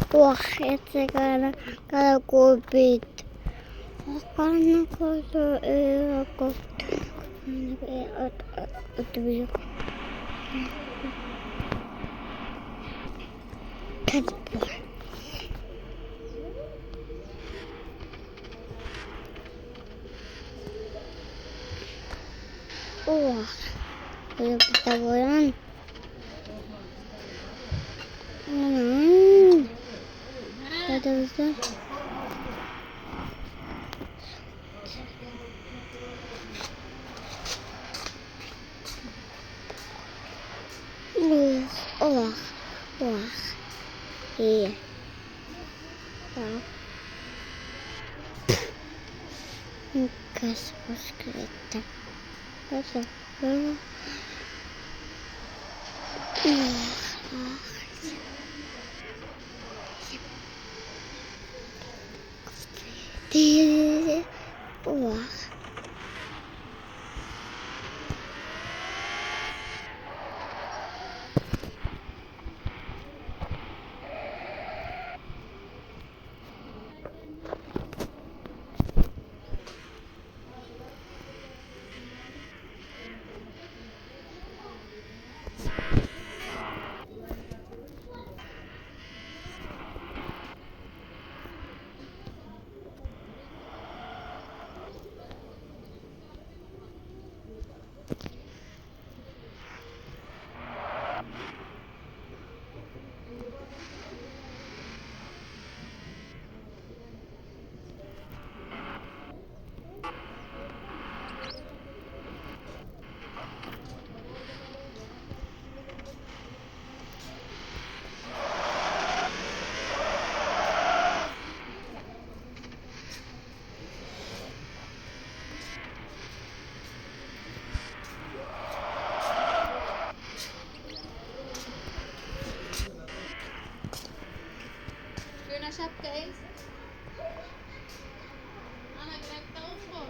Wah, sekarang COVID. Karena kalau aku itu bisa kabur. Wah, kayak ketahuan. Bisa. Wah, iya. Gas bos kereta. Betul. Wah. Nasab guys. Anak tahu kok.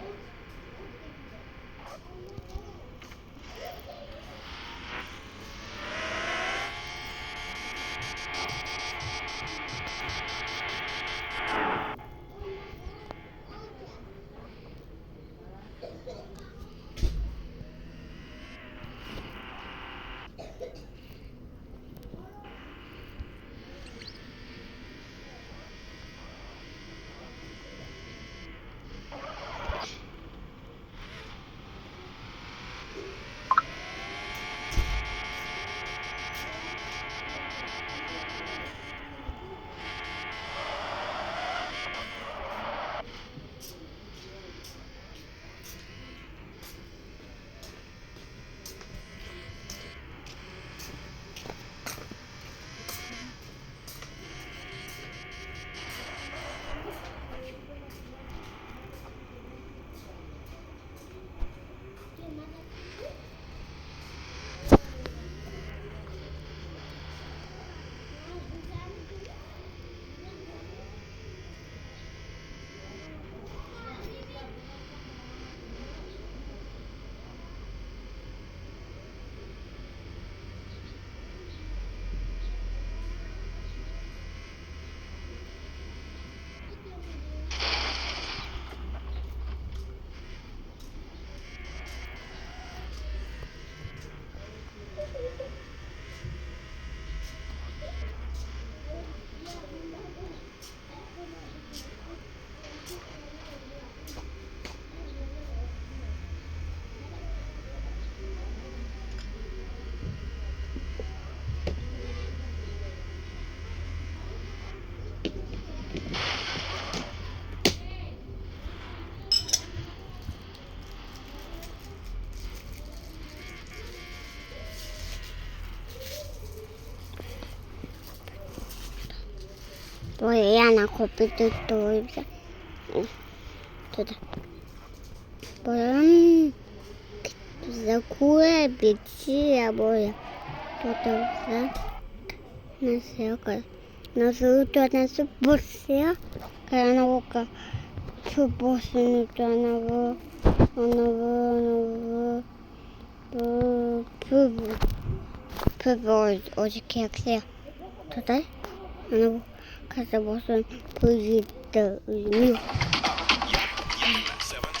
Ayan ako pitutoy. Tuda. Boyan. Zakura bici ya boya. Tuda. Nasıl ka? Nasıl tuda nasıl boşya? Kaya ka. Şu boşunu tuda Pöbö öyle kekse. Tuda. Kasabos'un позитивную.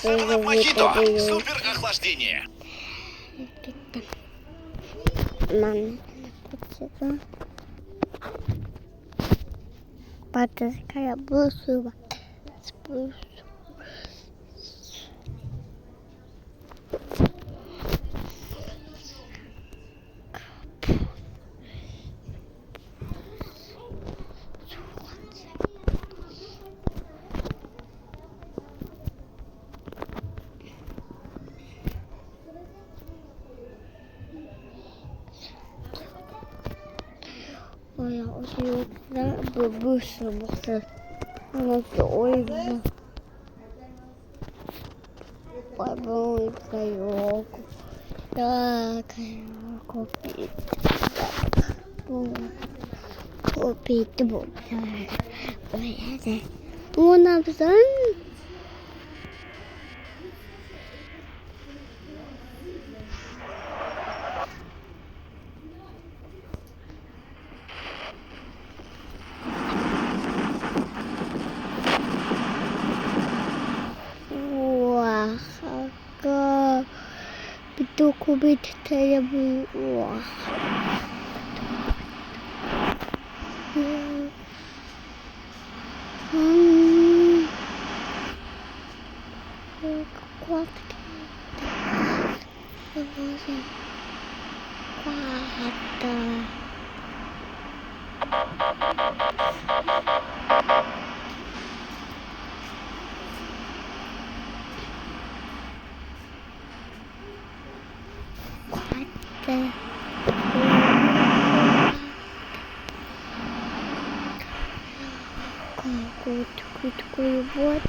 Севена Мохито. Супер охлаждение. Мама, почему? Патаская бусуба. Ой, я очень быстро. Она ой, ой, кайоку. Да, кайоку купить. Купить буквы. Ой, это. Он обзан. Оаxaca. Itu kubit saya buah. Kuat. Kuat. Вот.